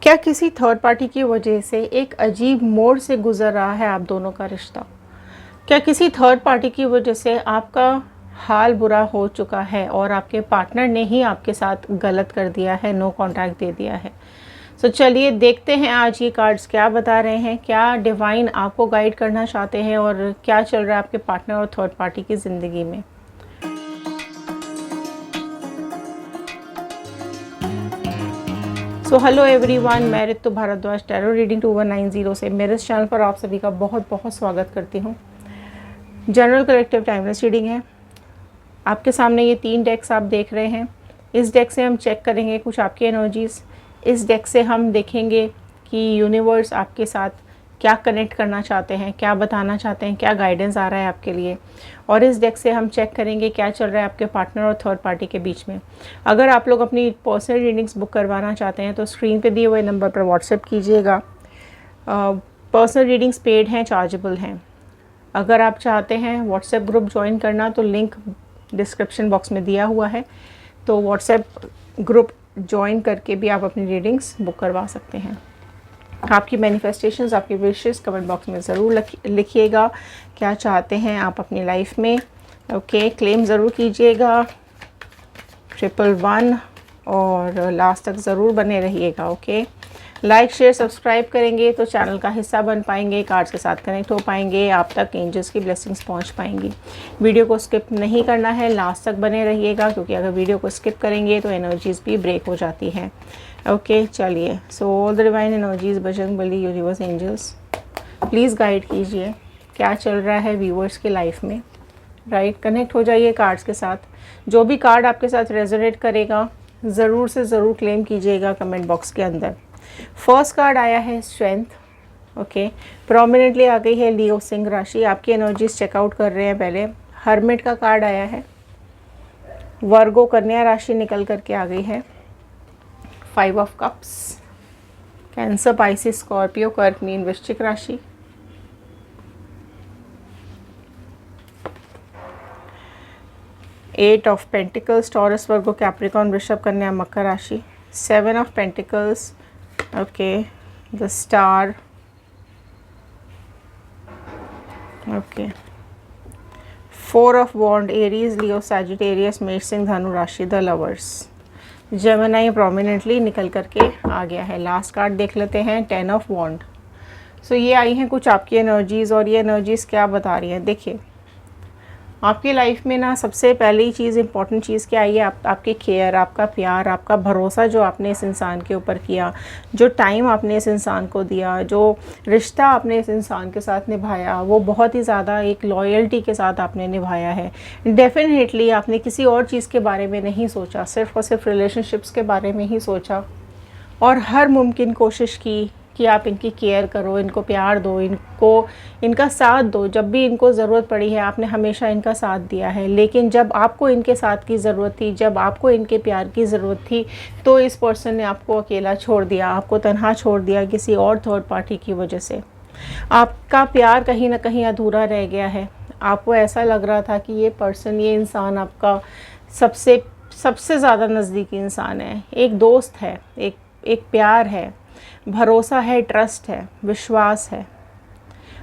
क्या किसी third party की वजह से एक अजीब मोड़ से गुजर रहा है आप दोनों का रिश्ता? क्या किसी थर्ड पार्टी की वजह से आपका हाल बुरा हो चुका है और आपके पार्टनर ने ही आपके साथ गलत कर दिया है, नो कांटेक्ट दे दिया है? तो चलिए देखते हैं आज ये कार्ड्स क्या बता रहे हैं, क्या डिवाइन आपको गाइड करना चाहते हैं और क्या चल रहा है आपके पार्टनर और थर्ड पार्टी की ज़िंदगी में। सो हेलो एवरीवन, मैं रितु भारद्वाज टैरो रीडिंग 2190 से मेरे इस चैनल पर आप सभी का बहुत बहुत स्वागत करती हूँ। जनरल कलेक्टिव टाइमलेस रीडिंग है। आपके सामने ये 3 डेक्स आप देख रहे हैं। इस डेक से हम चेक करेंगे कुछ आपकी एनर्जीज़। इस डेक से हम देखेंगे कि यूनिवर्स आपके साथ क्या कनेक्ट करना चाहते हैं, क्या बताना चाहते हैं, क्या गाइडेंस आ रहा है आपके लिए। और इस डेक से हम चेक करेंगे क्या चल रहा है आपके पार्टनर और थर्ड पार्टी के बीच में। अगर आप लोग अपनी पर्सनल रीडिंग्स बुक करवाना चाहते हैं तो स्क्रीन पे दिए हुए नंबर पर व्हाट्सएप कीजिएगा। पर्सनल रीडिंग्स पेड हैं, चार्जेबल हैं। अगर आप चाहते हैं व्हाट्सएप ग्रुप ज्वाइन करना तो लिंक डिस्क्रिप्शन बॉक्स में दिया हुआ है, तो व्हाट्सएप ग्रुप ज्वाइन करके भी आप अपनी रीडिंग्स बुक करवा सकते हैं। आपकी मैनिफेस्टेशंस, आपकी विशेस कमेंट बॉक्स में ज़रूर लिखिएगा क्या चाहते हैं आप अपनी लाइफ में। ओके, क्लेम ज़रूर कीजिएगा 111 और लास्ट तक ज़रूर बने रहिएगा। ओके, लाइक शेयर सब्सक्राइब करेंगे तो चैनल का हिस्सा बन पाएंगे, कार्ड्स के साथ कनेक्ट हो पाएंगे, आप तक एंजल्स की ब्लेसिंग्स पहुंच पाएंगी। वीडियो को स्किप नहीं करना है, लास्ट तक बने रहिएगा, क्योंकि अगर वीडियो को स्किप करेंगे तो एनर्जीज़ भी ब्रेक हो जाती हैं। ओके चलिए, so all the divine energies, Bajrangbali, universe, angels please guide कीजिए क्या चल रहा है व्यूअर्स की लाइफ में। राइट, कनेक्ट हो जाइए कार्ड्स के साथ। जो भी कार्ड आपके साथ रेजोनेट करेगा ज़रूर से ज़रूर क्लेम कीजिएगा कमेंट बॉक्स के अंदर। फर्स्ट कार्ड आया है स्ट्रेंथ। ओके, प्रोमिनेंटली आ गई है लियो सिंह राशि। आपकी एनर्जीज चेकआउट कर रहे हैं पहले। हर्मिट का कार्ड आया है। वर्गो कन्या राशि निकल करके आ गई है। 5 of cups, cancer, Pisces, Scorpio, कर्क, मीन, वृश्चिक राशि। Eight of pentacles, Taurus, Virgo, Capricorn, वृषभ, कन्या, मकर राशि। 7 of pentacles, okay, the star, okay, 4 of wand, Aries, Leo, Sagittarius, मेष, सिंह, धनु राशि, द लवर्स। जेमिनी प्रोमिनेंटली निकल करके आ गया है। लास्ट कार्ड देख लेते हैं, 10 ऑफ वॉन्ड। सो ये आई हैं कुछ आपकी एनर्जीज़, और ये एनर्जीज़ क्या बता रही हैं। देखिए, आपकी लाइफ में ना सबसे पहली चीज़, इंपॉर्टेंट चीज़ क्या आई है, आपकी केयर, आपका प्यार, आपका भरोसा जो आपने इस इंसान के ऊपर किया, जो टाइम आपने इस इंसान को दिया, जो रिश्ता आपने इस इंसान के साथ निभाया, वो बहुत ही ज़्यादा एक लॉयल्टी के साथ आपने निभाया है। डेफिनेटली आपने किसी और चीज़ के बारे में नहीं सोचा, सिर्फ और सिर्फ रिलेशनशिप्स के बारे में ही सोचा, और हर मुमकिन कोशिश की कि आप इनकी केयर करो, इनको प्यार दो, इनका साथ दो। जब भी इनको ज़रूरत पड़ी है आपने हमेशा इनका साथ दिया है। लेकिन जब आपको इनके साथ की ज़रूरत थी, जब आपको इनके प्यार की ज़रूरत थी, तो इस पर्सन ने आपको अकेला छोड़ दिया, आपको तन्हा छोड़ दिया किसी और थर्ड पार्टी की वजह से। आपका प्यार कहीं ना कहीं अधूरा रह गया है। आपको ऐसा लग रहा था कि ये पर्सन, ये इंसान आपका सबसे ज़्यादा नज़दीकी इंसान है, एक दोस्त है, एक प्यार है, भरोसा है, ट्रस्ट है, विश्वास है।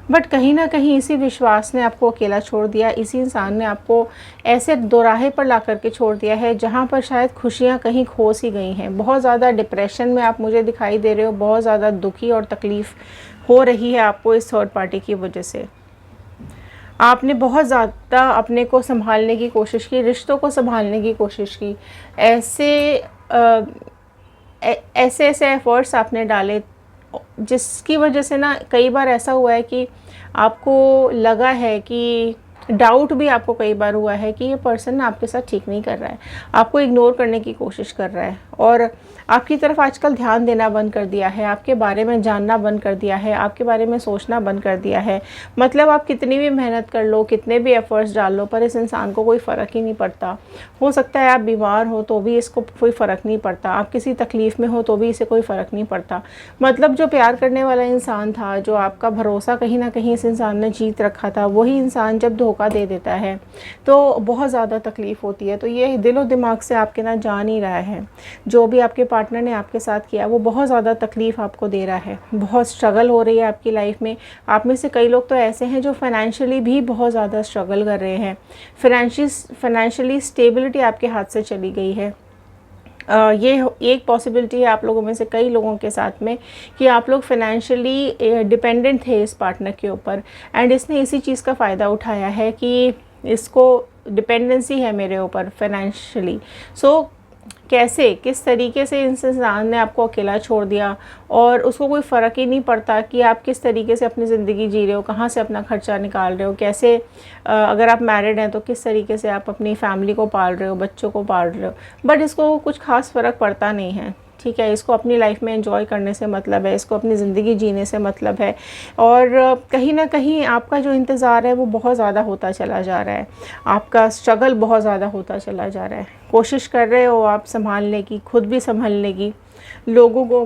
बट कहीं ना कहीं इसी विश्वास ने आपको अकेला छोड़ दिया। इसी इंसान ने आपको ऐसे दोराहे पर ला करके छोड़ दिया है जहाँ पर शायद खुशियाँ कहीं खो सी गई हैं। बहुत ज़्यादा डिप्रेशन में आप मुझे दिखाई दे रहे हो, बहुत ज़्यादा दुखी और तकलीफ़ हो रही है आपको इस थर्ड पार्टी की वजह से। आपने बहुत ज़्यादा अपने को संभालने की कोशिश की, रिश्तों को संभालने की कोशिश की, ऐसे एफ़र्ट्स आपने डाले, जिसकी वजह से ना कई बार ऐसा हुआ है कि आपको लगा है कि डाउट भी आपको कई बार हुआ है कि ये पर्सन ना आपके साथ ठीक नहीं कर रहा है, आपको इग्नोर करने की कोशिश कर रहा है, और आपकी तरफ आजकल ध्यान देना बंद कर दिया है, आपके बारे में जानना बंद कर दिया है, आपके बारे में सोचना बंद कर दिया है। मतलब आप कितनी भी मेहनत कर लो, कितने भी एफ़र्ट्स डाल लो, पर इस इंसान को कोई फ़र्क ही नहीं पड़ता। हो सकता है आप बीमार हो तो भी इसको कोई फ़र्क नहीं पड़ता, आप किसी तकलीफ़ में हो तो भी इसे कोई फ़र्क नहीं पड़ता। मतलब जो प्यार करने वाला इंसान था, जो आपका भरोसा कहीं ना कहीं इस इंसान ने जीत रखा था, वही इंसान जब धोखा धोखा दे देता है तो बहुत ज़्यादा तकलीफ़ होती है। तो ये दिलो दिमाग से आपके ना जा नहीं रहा है, जो भी आपके पार्टनर ने आपके साथ किया वो बहुत ज़्यादा तकलीफ़ आपको दे रहा है, बहुत स्ट्रगल हो रही है आपकी लाइफ में। आप में से कई लोग तो ऐसे हैं जो फाइनेंशियली भी बहुत ज़्यादा स्ट्रगल कर रहे हैं, फाइनेंशियली स्टेबिलिटी आपके हाथ से चली गई है। ये एक पॉसिबिलिटी है आप लोगों में से कई लोगों के साथ में कि आप लोग फाइनेंशियली डिपेंडेंट थे इस पार्टनर के ऊपर, एंड इसने इसी चीज़ का फ़ायदा उठाया है कि इसको डिपेंडेंसी है मेरे ऊपर फाइनेंशियली। सो कैसे, किस तरीके से इस इंसान ने आपको अकेला छोड़ दिया और उसको कोई फ़र्क ही नहीं पड़ता कि आप किस तरीके से अपनी ज़िंदगी जी रहे हो, कहाँ से अपना खर्चा निकाल रहे हो, कैसे अगर आप मैरिड हैं तो किस तरीके से आप अपनी फैमिली को पाल रहे हो, बच्चों को पाल रहे हो। बट इसको कुछ खास फ़र्क पड़ता नहीं है, ठीक है। इसको अपनी लाइफ में एंजॉय करने से मतलब है, इसको अपनी ज़िंदगी जीने से मतलब है। और कहीं ना कहीं आपका जो इंतज़ार है वो बहुत ज़्यादा होता चला जा रहा है, आपका स्ट्रगल बहुत ज़्यादा होता चला जा रहा है। कोशिश कर रहे हो आप संभालने की, खुद भी संभालने की, लोगों को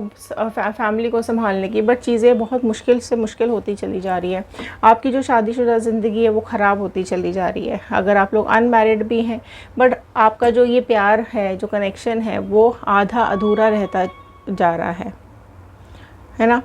फैमिली को संभालने की, बट चीज़ें बहुत मुश्किल से मुश्किल होती चली जा रही है। आपकी जो शादीशुदा ज़िंदगी है वो ख़राब होती चली जा रही है। अगर आप लोग अनमैरिड भी हैं बट आपका जो ये प्यार है, जो कनेक्शन है वो आधा अधूरा रहता जा रहा है ना।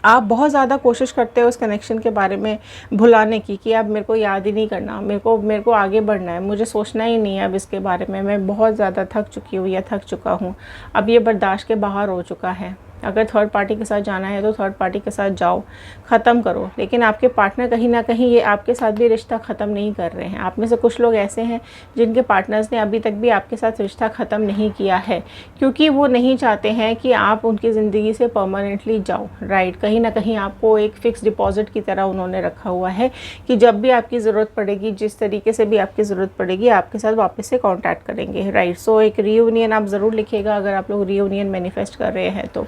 आप बहुत ज़्यादा कोशिश करते हो उस कनेक्शन के बारे में भुलाने की कि अब मेरे को याद ही नहीं करना, मेरे को आगे बढ़ना है, मुझे सोचना ही नहीं है अब इसके बारे में, मैं बहुत ज़्यादा थक चुकी हूँ या थक चुका हूँ, अब ये बर्दाश्त के बाहर हो चुका है। अगर थर्ड पार्टी के साथ जाना है तो थर्ड पार्टी के साथ जाओ, ख़त्म करो। लेकिन आपके पार्टनर कहीं ना कहीं ये आपके साथ भी रिश्ता ख़त्म नहीं कर रहे हैं। आप में से कुछ लोग ऐसे हैं जिनके पार्टनर्स ने अभी तक भी आपके साथ रिश्ता ख़त्म नहीं किया है, क्योंकि वो नहीं चाहते हैं कि आप उनकी ज़िंदगी से परमानेंटली जाओ, राइट। कहीं ना कहीं आपको एक फ़िक्स डिपॉजिट की तरह उन्होंने रखा हुआ है कि जब भी आपकी ज़रूरत पड़ेगी, जिस तरीके से भी आपकी ज़रूरत पड़ेगी, आपके साथ वापस से कॉन्टैक्ट करेंगे, राइट। सो एक रीयूनियन आप ज़रूर लिखिएगा अगर आप लोग रीयूनियन मैनिफेस्ट कर रहे हैं तो।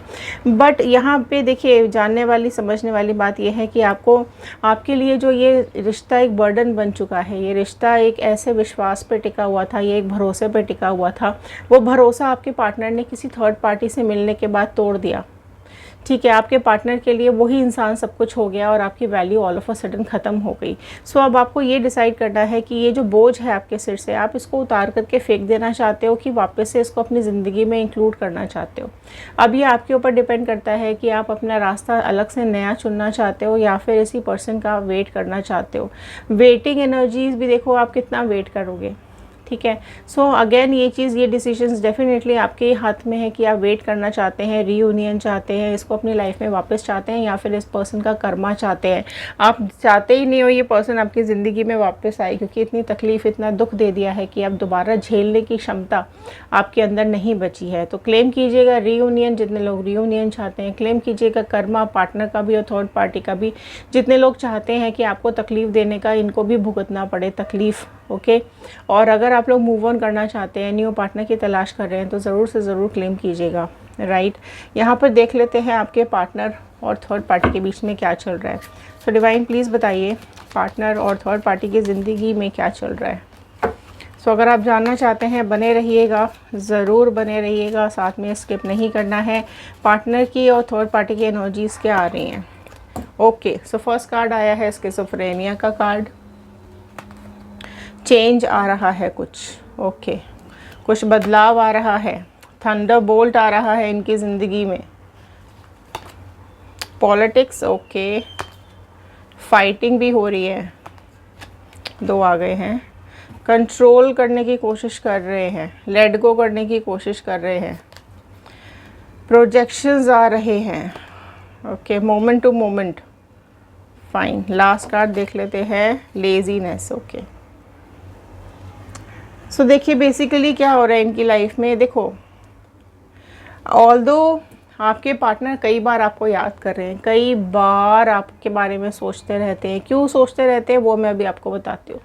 बट यहाँ पे देखिए, जानने वाली समझने वाली बात यह है कि आपको, आपके लिए जो ये रिश्ता एक बर्डन बन चुका है, ये रिश्ता एक ऐसे विश्वास पे टिका हुआ था, ये एक भरोसे पे टिका हुआ था, वो भरोसा आपके पार्टनर ने किसी थर्ड पार्टी से मिलने के बाद तोड़ दिया, ठीक है। आपके पार्टनर के लिए वही इंसान सब कुछ हो गया और आपकी value all of a sudden ख़त्म हो गई। सो अब आपको ये डिसाइड करना है कि ये जो बोझ है आपके सिर से, आप इसको उतार करके फेंक देना चाहते हो कि वापस से इसको अपनी ज़िंदगी में इंक्लूड करना चाहते हो। अब ये आपके ऊपर डिपेंड करता है कि आप अपना रास्ता अलग से नया चुनना चाहते हो या फिर इसी पर्सन का वेट करना चाहते हो। वेटिंग एनर्जीज़ भी देखो आप कितना वेट करोगे, ठीक है। सो अगेन ये चीज़, ये डिसीजंस डेफिनेटली आपके हाथ में है कि आप वेट करना चाहते हैं, रीयूनियन चाहते हैं, इसको अपनी लाइफ में वापस चाहते हैं, या फिर इस पर्सन का कर्मा चाहते हैं। आप चाहते ही नहीं हो ये पर्सन आपकी ज़िंदगी में वापस आए, क्योंकि इतनी तकलीफ़, इतना दुख दे दिया है कि अब दोबारा झेलने की क्षमता आपके अंदर नहीं बची है। तो क्लेम कीजिएगा रीयूनियन, जितने लोग रीयूनियन चाहते हैं, क्लेम कीजिएगा कर्मा, पार्टनर का भी और थर्ड पार्टी का भी। जितने लोग चाहते हैं कि आपको तकलीफ़ देने का, इनको भी भुगतना पड़े तकलीफ़, ओके। और अगर आप लोग मूव ऑन करना चाहते हैं, न्यू पार्टनर की तलाश कर रहे हैं, तो ज़रूर से ज़रूर क्लेम कीजिएगा, राइट। यहाँ पर देख लेते हैं आपके पार्टनर और थर्ड पार्टी के बीच में क्या चल रहा है। सो डिवाइन प्लीज़ बताइए पार्टनर और थर्ड पार्टी की ज़िंदगी में क्या चल रहा है। सो अगर आप जानना चाहते हैं बने रहिएगा, ज़रूर बने रहिएगा, साथ में स्किप नहीं करना है। पार्टनर की और थर्ड पार्टी की एनर्जीज़ क्या आ रही हैं। ओके, सो फर्स्ट कार्ड आया है स्किज़ोफ्रेनिया का कार्ड। चेंज आ रहा है कुछ, ओके, कुछ बदलाव आ रहा है। थंडरबोल्ट आ रहा है इनकी ज़िंदगी में। पॉलिटिक्स, ओके, फाइटिंग भी हो रही है, दो आ गए हैं। कंट्रोल करने की कोशिश कर रहे हैं, लेट गो करने की कोशिश कर रहे हैं। प्रोजेक्शंस आ रहे हैं, okay, moment to moment, fine. Last card देख लेते हैं, लेजीनेस, ओके। सो देखिए बेसिकली क्या हो रहा है इनकी लाइफ में। देखो, ऑल्दो आपके पार्टनर कई बार आपको याद कर रहे हैं, कई बार आपके बारे में सोचते रहते हैं। क्यों सोचते रहते हैं वो मैं अभी आपको बताती हूँ।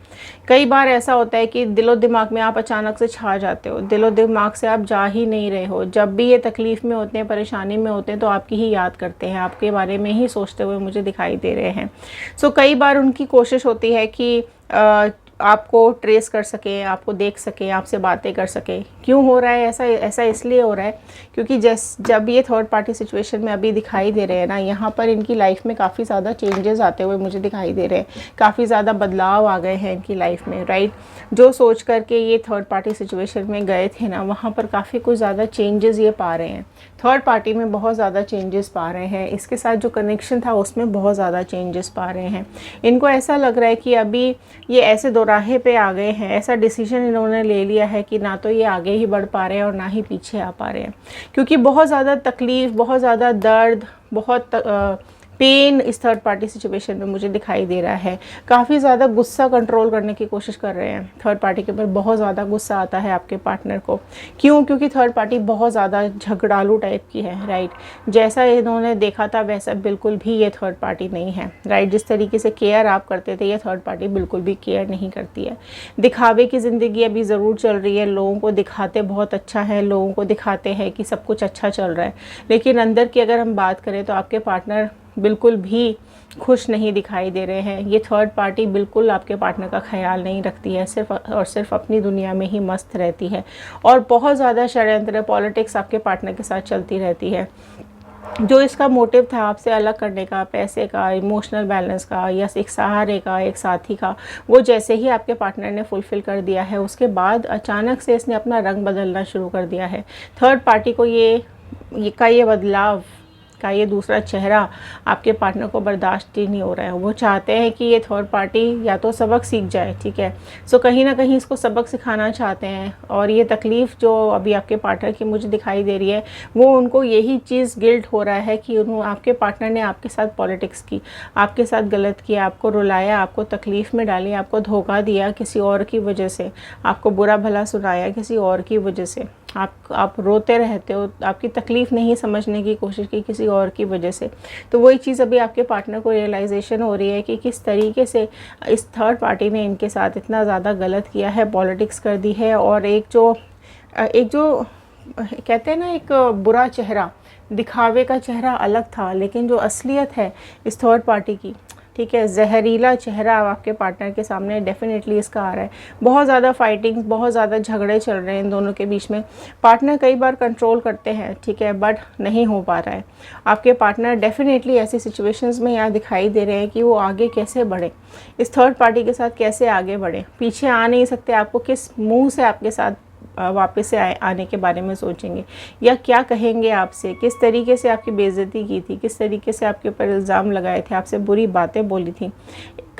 कई बार ऐसा होता है कि दिलो दिमाग में आप अचानक से छा जाते हो, दिलो दिमाग से आप जा ही नहीं रहे हो। जब भी ये तकलीफ़ में होते हैं, परेशानी में होते हैं, तो आपकी ही याद करते हैं, आपके बारे में ही सोचते हुए मुझे दिखाई दे रहे हैं। सो कई बार उनकी कोशिश होती है कि आपको ट्रेस कर सके, आपको देख सके, आपसे बातें कर सके। क्यों हो रहा है ऐसा? ऐसा इसलिए हो रहा है क्योंकि जब ये थर्ड पार्टी सिचुएशन में अभी दिखाई दे रहे हैं ना, यहाँ पर इनकी लाइफ में काफ़ी ज़्यादा चेंजेस आते हुए मुझे दिखाई दे रहे हैं, काफ़ी ज़्यादा बदलाव आ गए हैं इनकी लाइफ में, राइट। जो सोच करके ये थर्ड पार्टी सिचुएशन में गए थे ना, वहाँ पर काफ़ी कुछ ज़्यादा चेंजेस ये पा रहे हैं, थर्ड पार्टी में बहुत ज़्यादा चेंजेस पा रहे हैं, इसके साथ जो कनेक्शन था उसमें बहुत ज़्यादा चेंजेस पा रहे हैं। इनको ऐसा लग रहा है कि अभी ये ऐसे दोराहे पे आ गए हैं, ऐसा डिसीजन इन्होंने ले लिया है कि ना तो ये आगे ही बढ़ पा रहे हैं और ना ही पीछे आ पा रहे हैं, क्योंकि बहुत ज़्यादा तकलीफ़, बहुत ज़्यादा दर्द, बहुत पेन इस थर्ड पार्टी सिचुएशन में मुझे दिखाई दे रहा है। काफ़ी ज़्यादा गुस्सा कंट्रोल करने की कोशिश कर रहे हैं थर्ड पार्टी के ऊपर, बहुत ज़्यादा गुस्सा आता है आपके पार्टनर को। क्यों? क्योंकि थर्ड पार्टी बहुत ज़्यादा झगड़ालू टाइप की है, राइट। जैसा इन्होंने देखा था वैसा बिल्कुल भी ये थर्ड पार्टी नहीं है, राइट। जिस तरीके से केयर आप करते थे, ये थर्ड पार्टी बिल्कुल भी केयर नहीं करती है। दिखावे की ज़िंदगी अभी ज़रूर चल रही है, लोगों को दिखाते बहुत अच्छा है, लोगों को दिखाते हैं कि सब कुछ अच्छा चल रहा है, लेकिन अंदर की अगर हम बात करें तो आपके पार्टनर बिल्कुल भी खुश नहीं दिखाई दे रहे हैं। ये थर्ड पार्टी बिल्कुल आपके पार्टनर का ख्याल नहीं रखती है, सिर्फ और सिर्फ अपनी दुनिया में ही मस्त रहती है, और बहुत ज़्यादा षड्यंत्र, पॉलिटिक्स आपके पार्टनर के साथ चलती रहती है। जो इसका मोटिव था आपसे अलग करने का, पैसे का, इमोशनल बैलेंस का, या एक सहारे का, एक साथी का, वो जैसे ही आपके पार्टनर ने फुलफ़िल कर दिया है, उसके बाद अचानक से इसने अपना रंग बदलना शुरू कर दिया है। थर्ड पार्टी को ये बदलाव का ये दूसरा चेहरा आपके पार्टनर को बर्दाश्त ही नहीं हो रहा है। वो चाहते हैं कि ये थर्ड पार्टी या तो सबक सीख जाए, ठीक है। सो कहीं ना कहीं इसको सबक सिखाना चाहते हैं, और ये तकलीफ़ जो अभी आपके पार्टनर की मुझे दिखाई दे रही है, वो उनको यही चीज़ गिल्ट हो रहा है कि आपके पार्टनर ने आपके साथ पॉलिटिक्स की, आपके साथ गलत किया, आपको रुलाया, आपको तकलीफ़ में डाली, आपको धोखा दिया किसी और की वजह से, आपको बुरा भला सुनाया किसी और की वजह से, आप रोते रहते हो, आपकी तकलीफ़ नहीं समझने की कोशिश की किसी और की वजह से। तो वही चीज़ अभी आपके पार्टनर को रियलाइजेशन हो रही है कि किस तरीके से इस थर्ड पार्टी ने इनके साथ इतना ज़्यादा गलत किया है, पॉलिटिक्स कर दी है, और एक जो कहते हैं ना, एक बुरा चेहरा, दिखावे का चेहरा अलग था, लेकिन जो असलियत है इस थर्ड पार्टी की, ठीक है, जहरीला चेहरा आपके पार्टनर के सामने डेफिनेटली इसका आ रहा है। बहुत ज़्यादा फाइटिंग, बहुत ज़्यादा झगड़े चल रहे हैं इन दोनों के बीच में। पार्टनर कई बार कंट्रोल करते हैं, ठीक है, बट नहीं हो पा रहा है। आपके पार्टनर डेफिनेटली ऐसी सिचुएशंस में यहाँ दिखाई दे रहे हैं कि वो आगे कैसे बढ़े, इस थर्ड पार्टी के साथ कैसे आगे बढ़े। पीछे आ नहीं सकते, आपको किस मुँह से आपके साथ वापस से आने के बारे में सोचेंगे, या क्या कहेंगे आपसे, किस तरीके से आपकी बेइज्जती की थी, किस तरीके से आपके ऊपर इल्ज़ाम लगाए थे, आपसे बुरी बातें बोली थी।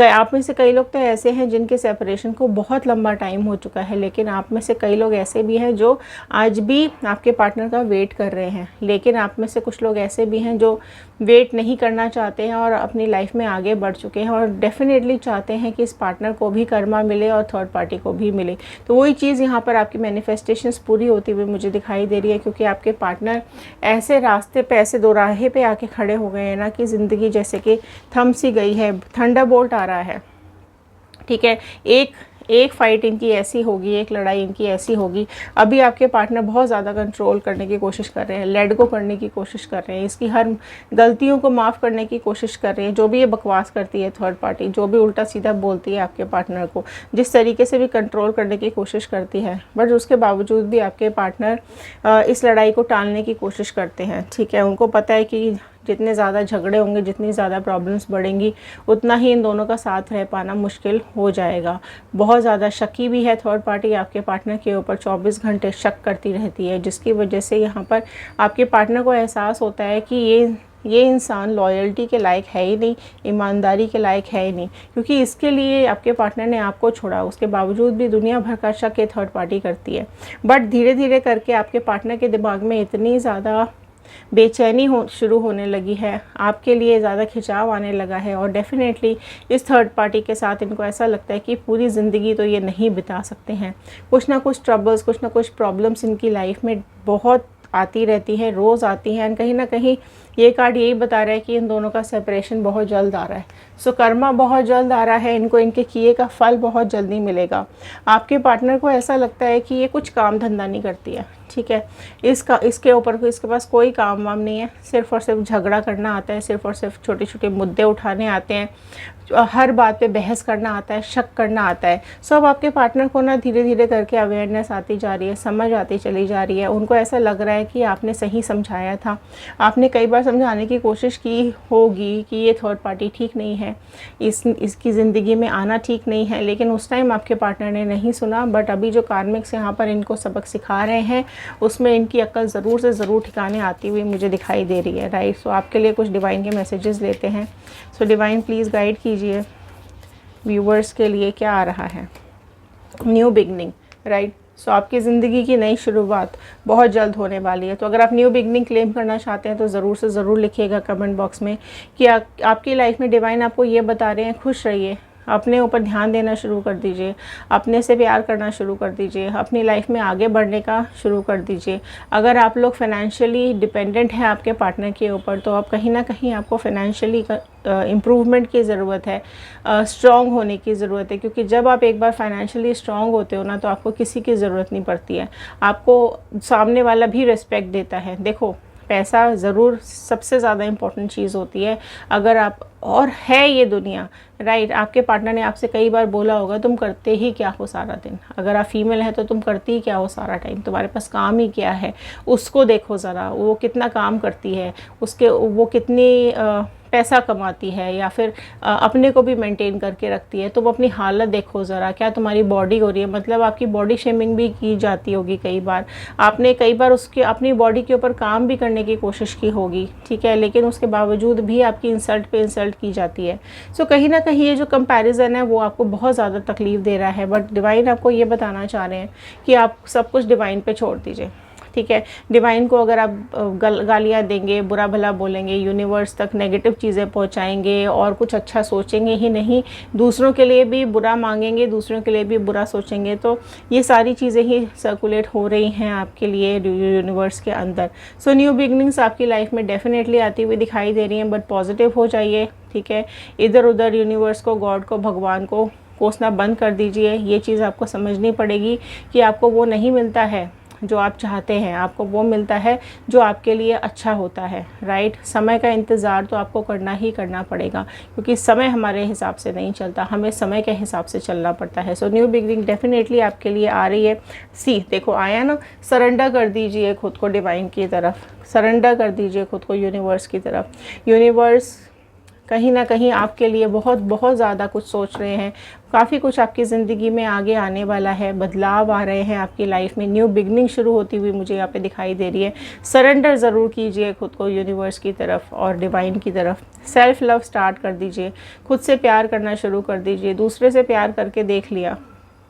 आप में से कई लोग तो ऐसे हैं जिनके सेपरेशन को बहुत लंबा टाइम हो चुका है, लेकिन आप में से कई लोग ऐसे भी हैं जो आज भी आपके पार्टनर का वेट कर रहे हैं। लेकिन आप में से कुछ लोग ऐसे भी हैं जो वेट नहीं करना चाहते हैं और अपनी लाइफ में आगे बढ़ चुके हैं, और डेफिनेटली चाहते हैं कि इस पार्टनर को भी कर्मा मिले और थर्ड पार्टी को भी मिले। तो वही चीज़ यहाँ पर आपकी मैनिफेस्टेशंस पूरी होती हुई मुझे दिखाई दे रही है, क्योंकि आपके पार्टनर ऐसे रास्ते पे, ऐसे दोराहे पे आके खड़े हो गए हैं ना कि ज़िंदगी जैसे कि थम सी गई है, थंडरबोल्ट आ रहा है, ठीक है। एक फाइट इनकी ऐसी होगी, एक लड़ाई इनकी ऐसी होगी। अभी आपके पार्टनर बहुत ज़्यादा कंट्रोल करने की कोशिश कर रहे हैं, लेट गो करने की कोशिश कर रहे हैं, इसकी हर गलतियों को माफ़ करने की कोशिश कर रहे हैं। जो भी ये बकवास करती है थर्ड पार्टी, जो भी उल्टा सीधा बोलती है आपके पार्टनर को, जिस तरीके से भी कंट्रोल करने की कोशिश करती है, बट उसके बावजूद भी आपके पार्टनर इस लड़ाई को टालने की कोशिश करते हैं, ठीक है। उनको पता है कि जितने ज़्यादा झगड़े होंगे, जितनी ज़्यादा प्रॉब्लम्स बढ़ेंगी, उतना ही इन दोनों का साथ रह पाना मुश्किल हो जाएगा। बहुत ज़्यादा शकी भी है थर्ड पार्टी, आपके पार्टनर के ऊपर 24 घंटे शक करती रहती है, जिसकी वजह से यहाँ पर आपके पार्टनर को एहसास होता है कि ये इंसान लॉयल्टी के लायक है ही नहीं, ईमानदारी के लायक है ही नहीं, क्योंकि इसके लिए आपके पार्टनर ने आपको छोड़ा। उसके बावजूद भी दुनिया भर का शक ये थर्ड पार्टी करती है, बट धीरे धीरे करके आपके पार्टनर के दिमाग में इतनी ज़्यादा बेचैनी शुरू होने लगी है, आपके लिए ज़्यादा खिंचाव आने लगा है, और डेफिनेटली इस थर्ड पार्टी के साथ इनको ऐसा लगता है कि पूरी ज़िंदगी तो ये नहीं बिता सकते हैं। कुछ ना कुछ ट्रबल्स, कुछ ना कुछ प्रॉब्लम्स इनकी लाइफ में बहुत आती रहती हैं, रोज़ आती हैं। कहीं ना कहीं ये कार्ड यही बता रहा है कि इन दोनों का सेपरेशन बहुत जल्द आ रहा है। सो कर्मा बहुत जल्द आ रहा है, इनको इनके किए का फल बहुत जल्दी मिलेगा। आपके पार्टनर को ऐसा लगता है कि ये कुछ काम धंधा नहीं करती है, ठीक है। इसके ऊपर इसके पास कोई काम वाम नहीं है, सिर्फ़ और सिर्फ झगड़ा करना आता है, सिर्फ़ और सिर्फ छोटे छोटे मुद्दे उठाने आते हैं, हर बात पे बहस करना आता है, शक करना आता है। सो अब आपके पार्टनर को ना धीरे धीरे करके अवेयरनेस आती जा रही है, समझ आती चली जा रही है। उनको ऐसा लग रहा है कि आपने सही समझाया था, आपने कई बार समझाने की कोशिश की होगी कि ये थर्ड पार्टी ठीक नहीं है, इसकी ज़िंदगी में आना ठीक नहीं है, लेकिन उस टाइम आपके पार्टनर ने नहीं सुना। बट अभी जो कार्मिक्स यहाँ पर इनको सबक सिखा रहे हैं उसमें इनकी अक्ल ज़रूर से ज़रूर ठिकाने आती हुई मुझे दिखाई दे रही है, राइट। सो आपके लिए कुछ डिवाइन के मैसेजेस लेते हैं। सो डिवाइन प्लीज़ गाइड कीजिए व्यूवर्स के लिए क्या आ रहा है। New beginning, right. सो आपकी ज़िंदगी की नई शुरुआत बहुत जल्द होने वाली है। तो अगर आप न्यू बिगनिंग क्लेम करना चाहते हैं तो ज़रूर से ज़रूर लिखिएगा कमेंट बॉक्स में कि आपकी लाइफ में डिवाइन आपको ये बता रहे हैं, खुश रहिए, अपने ऊपर ध्यान देना शुरू कर दीजिए, अपने से प्यार करना शुरू कर दीजिए, अपनी लाइफ में आगे बढ़ने का शुरू कर दीजिए। अगर आप लोग फाइनेंशियली डिपेंडेंट हैं आपके पार्टनर के ऊपर, तो अब कहीं ना कहीं आपको फाइनेंशियली इम्प्रूवमेंट की ज़रूरत है, स्ट्रॉन्ग होने की ज़रूरत है। क्योंकि जब आप एक बार फाइनेंशियली स्ट्रॉन्ग होते हो ना, तो आपको किसी की ज़रूरत नहीं पड़ती है, आपको सामने वाला भी रिस्पेक्ट देता है। देखो, पैसा ज़रूर सबसे ज़्यादा इम्पोर्टेंट चीज़ होती है अगर आप, और है ये दुनिया, राइट। आपके पार्टनर ने आपसे कई बार बोला होगा तुम करते ही क्या हो सारा दिन, अगर आप फीमेल हैं तो तुम करती ही क्या हो सारा टाइम, तुम्हारे पास काम ही क्या है। उसको देखो ज़रा, वो कितना काम करती है, वो कितनी पैसा कमाती है, या फिर अपने को भी मेंटेन करके रखती है। तुम अपनी हालत देखो ज़रा, क्या तुम्हारी बॉडी हो रही है, मतलब आपकी बॉडी शेमिंग भी की जाती होगी कई बार, आपने कई बार उसके अपनी बॉडी के ऊपर काम भी करने की कोशिश की होगी, ठीक है, लेकिन उसके बावजूद भी आपकी इंसल्ट पे इंसल्ट की जाती है। सो कहीं ना कहीं ये जो कंपैरिजन है वो आपको बहुत ज़्यादा तकलीफ़ दे रहा है। बट डिवाइन आपको ये बताना चाह रहे हैं कि आप सब कुछ डिवाइन पे छोड़ दीजिए, ठीक है। डिवाइन को अगर आप गालियाँ देंगे, बुरा भला बोलेंगे, यूनिवर्स तक नेगेटिव चीज़ें पहुंचाएंगे और कुछ अच्छा सोचेंगे ही नहीं, दूसरों के लिए भी बुरा मांगेंगे, दूसरों के लिए भी बुरा सोचेंगे, तो ये सारी चीज़ें ही सर्कुलेट हो रही हैं आपके लिए यूनिवर्स के अंदर। सो न्यू बिगनिंग्स आपकी लाइफ में डेफिनेटली आती हुई दिखाई दे रही हैं, बट पॉजिटिव हो जाइए, ठीक है। इधर उधर यूनिवर्स को, गॉड को, भगवान को कोसना बंद कर दीजिए। ये चीज़ आपको समझनी पड़ेगी कि आपको वो नहीं मिलता है जो आप चाहते हैं, आपको वो मिलता है जो आपके लिए अच्छा होता है, राइट। समय का इंतज़ार तो आपको करना ही करना पड़ेगा, क्योंकि समय हमारे हिसाब से नहीं चलता, हमें समय के हिसाब से चलना पड़ता है। सो न्यू बिगिनिंग डेफिनेटली आपके लिए आ रही है। देखो आया ना, सरेंडर कर दीजिए खुद को डिवाइन की तरफ, सरेंडर कर दीजिए खुद को यूनिवर्स की तरफ। यूनिवर्स कहीं ना कहीं आपके लिए बहुत बहुत ज़्यादा कुछ सोच रहे हैं, काफ़ी कुछ आपकी ज़िंदगी में आगे आने वाला है, बदलाव आ रहे हैं आपकी लाइफ में, न्यू बिगनिंग शुरू होती हुई मुझे यहाँ पे दिखाई दे रही है। सरेंडर ज़रूर कीजिए खुद को यूनिवर्स की तरफ और डिवाइन की तरफ। सेल्फ लव स्टार्ट कर दीजिए, खुद से प्यार करना शुरू कर दीजिए। दूसरे से प्यार करके देख लिया,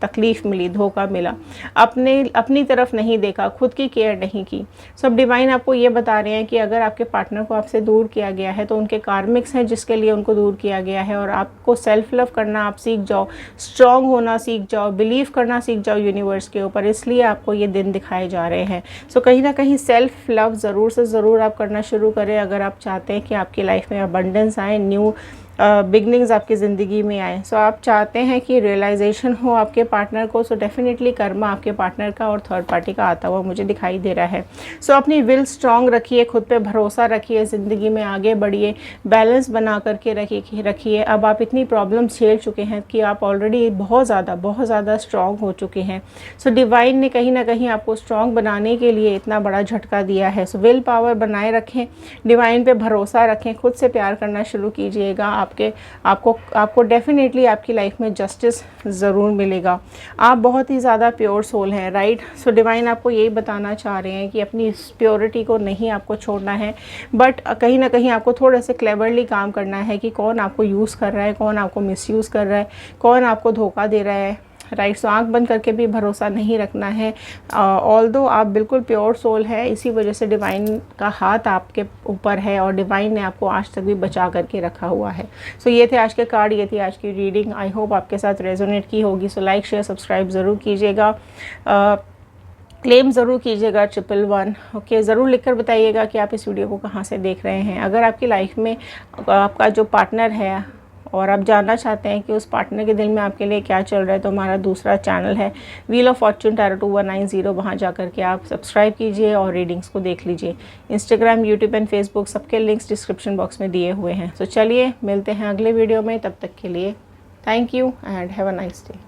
तकलीफ़ मिली, धोखा मिला, अपनी तरफ नहीं देखा, खुद की केयर नहीं की। सब डिवाइन आपको ये बता रहे हैं कि अगर आपके पार्टनर को आपसे दूर किया गया है तो उनके कार्मिक्स हैं जिसके लिए उनको दूर किया गया है, और आपको सेल्फ लव करना आप सीख जाओ, स्ट्रॉन्ग होना सीख जाओ, बिलीव करना सीख जाओ यूनिवर्स के ऊपर, इसलिए आपको ये दिन दिखाए जा रहे हैं। सो कहीं ना कहीं सेल्फ लव ज़रूर से ज़रूर आप करना शुरू करें अगर आप चाहते हैं कि आपकी लाइफ में अबंडेंस आए, न्यू बिगनिंग्स आपकी ज़िंदगी में आए। सो आप चाहते हैं कि रियलाइजेशन हो आपके पार्टनर को, सो डेफिनेटली कर्मा आपके पार्टनर का और थर्ड पार्टी का आता हुआ मुझे दिखाई दे रहा है। सो अपनी विल स्ट्रांग रखिए, खुद पे भरोसा रखिए, ज़िंदगी में आगे बढ़िए, बैलेंस बना करके रखिए। अब आप इतनी प्रॉब्लम झेल चुके हैं कि आप ऑलरेडी बहुत ज़्यादा स्ट्रॉन्ग हो चुके हैं। सो डिवाइन ने कहीं ना कहीं आपको स्ट्रॉन्ग बनाने के लिए इतना बड़ा झटका दिया है। सो विल पावर बनाए रखें, डिवाइन पे भरोसा रखें, खुद से प्यार करना शुरू कीजिएगा। आपको डेफिनेटली आपकी लाइफ में जस्टिस ज़रूर मिलेगा। आप बहुत ही ज़्यादा प्योर सोल हैं, राइट। सो डिवाइन आपको यही बताना चाह रहे हैं कि अपनी प्योरिटी को नहीं आपको छोड़ना है, बट कहीं ना कहीं आपको थोड़े से क्लेवरली काम करना है कि कौन आपको यूज़ कर रहा है, कौन आपको मिसयूज़ कर रहा है, कौन आपको धोखा दे रहा है, राइट। सो आँख बंद करके भी भरोसा नहीं रखना है। ऑल्दो आप बिल्कुल प्योर सोल है, इसी वजह से डिवाइन का हाथ आपके ऊपर है और डिवाइन ने आपको आज तक भी बचा करके रखा हुआ है। सो ये थे आज के कार्ड, ये थी आज की रीडिंग। आई होप आपके साथ रेजोनेट की होगी। सो लाइक शेयर सब्सक्राइब ज़रूर कीजिएगा, क्लेम ज़रूर कीजिएगा 111, ओके। ज़रूर लिखकर बताइएगा कि आप इस वीडियो को कहाँ से देख रहे हैं। अगर आपकी लाइफ में आपका जो पार्टनर है और आप जानना चाहते हैं कि उस पार्टनर के दिल में आपके लिए क्या चल रहा है, तो हमारा दूसरा चैनल है व्हील ऑफ फॉर्चून टैरो 2190, वहाँ जा कर के आप सब्सक्राइब कीजिए और रीडिंग्स को देख लीजिए। इंस्टाग्राम, यूट्यूब एंड फेसबुक सबके लिंक्स डिस्क्रिप्शन बॉक्स में दिए हुए हैं। तो चलिए मिलते हैं अगले वीडियो में, तब तक के लिए thank you and have a nice day.